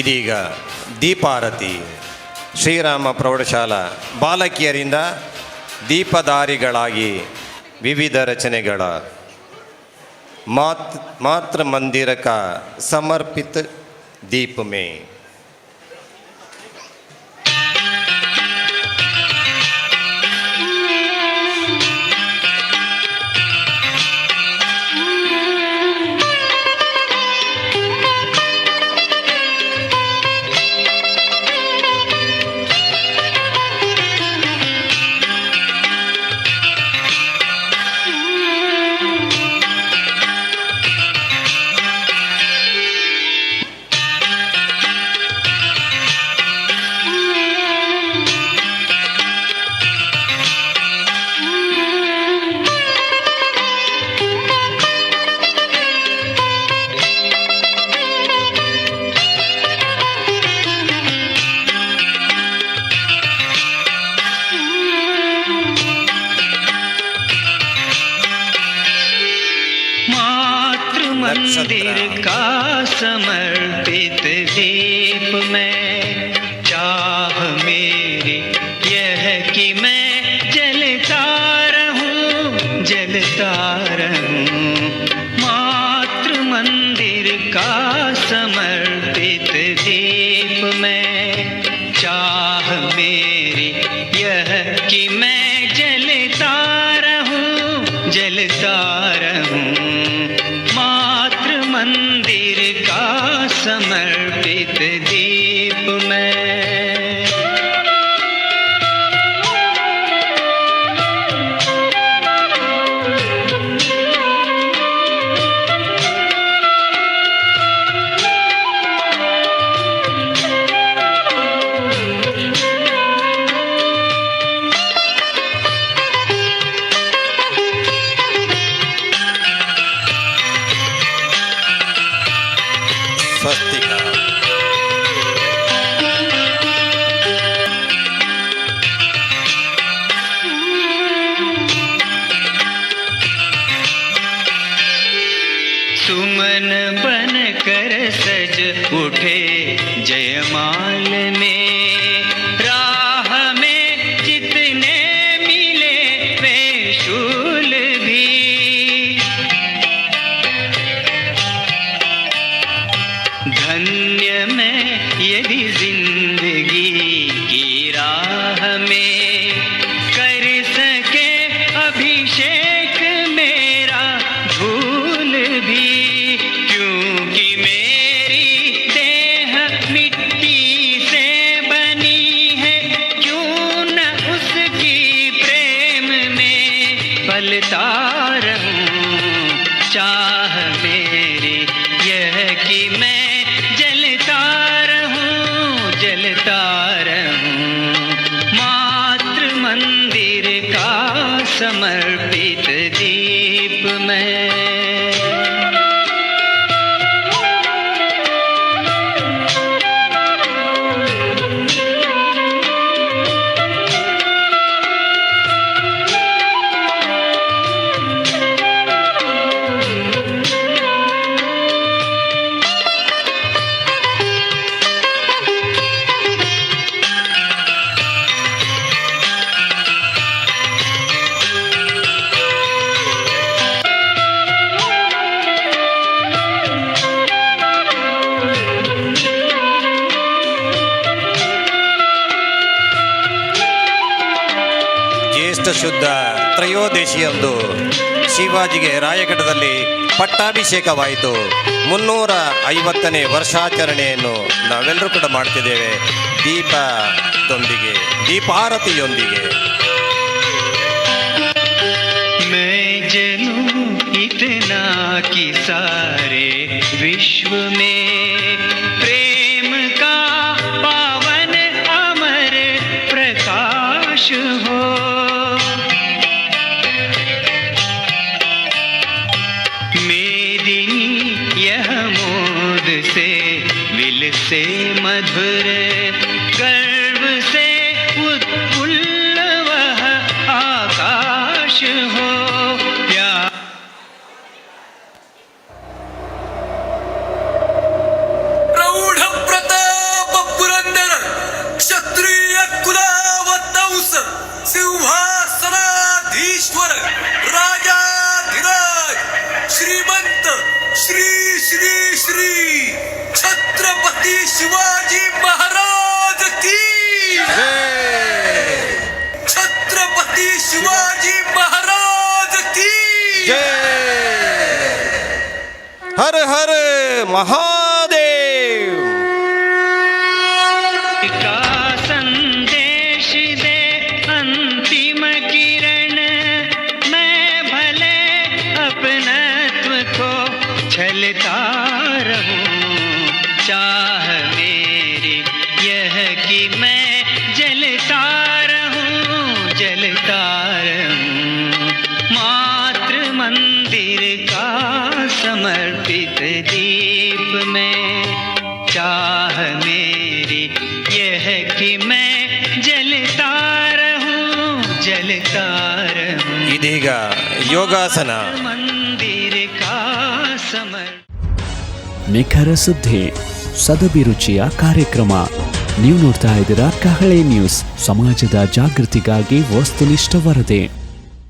ಇದೀಗ ದೀಪಾರತಿ ಶ್ರೀರಾಮ ಪ್ರೌಢಶಾಲಾ ಬಾಲಕಿಯರಿಂದ ದೀಪಧಾರಿಗಳಾಗಿ ವಿವಿಧ ರಚನೆಗಳ ಮಾತೃ ಮಂದಿರ का समर्पित दीप में मंदिर का समर्पित दीप में चाह मेरी यह कि मैं जलता रहूं मातृ मंदिर का समर्पित दीप में चाह मेरी यह कि मैं जलता रहूं मंदिर का समर्पित दीप में स्वस्तिका सुमन बन कर सज उठे जयमाल में राह में जितने मिले वे शूल भी धन्य में यदि जिंदगी की राह में कर सके अभिषेक मेरा भूल भी क्योंकि मेरी देह मिट्टी से बनी है क्यों न उसकी प्रेम में पलता रहूं चाह मेरी यह कि मैं जलता रहूं मातृ मंदिर का समर्पित दीप में ಶುದ್ಧ ತ್ರಯೋದಶಿಯಂದು ಶಿವಾಜಿಗೆ ರಾಯಗಢದಲ್ಲಿ ಪಟ್ಟಾಭಿಷೇಕವಾಯಿತು. 350ನೇ ವರ್ಷಾಚರಣೆಯನ್ನು ನಾವೆಲ್ಲರೂ ಕೂಡ ಮಾಡ್ತಿದ್ದೇವೆ ದೀಪದೊಂದಿಗೆ, ದೀಪಾರತಿಯೊಂದಿಗೆ. मैं जनूं इतना कि सारे विश्व में प्रेम का पावन अमर प्रकाश हो मेदिनी यह मोद से विल से मधुर गर्व से उत्फुल्ल वह आकाश हो प्रौढ़ प्रताप राजराजेश्वर राजाधिराज श्रीमंत श्री श्री श्री छत्रपती शिवाजी महाराज की छत्रपती शिवाजी महाराज की हर हर महादेव. का संदेश दे अंतिम किरण, मैं भले अपनत्व को छलता रहूं, चाह मेरी यह कि मैं जलता रहूं, जलता रहूं. मातृ मंदिर का समर्पित दीप में, चाह मेरी यह कि मैं जलता रहूं, जलता रहूं. ಇದೀಗ ಯೋಗಾಸನ. मंदिर का समर ನಿಖರ ಸುದ್ದಿ, ಸದಭಿರುಚಿಯ ಕಾರ್ಯಕ್ರಮ. ನೀವು ನೋಡ್ತಾ ಇದ್ದೀರಾ ಕಹಳೆ ನ್ಯೂಸ್, ಸಮಾಜದ ಜಾಗೃತಿಗಾಗಿ ವಸ್ತುನಿಷ್ಠ ವರದಿ.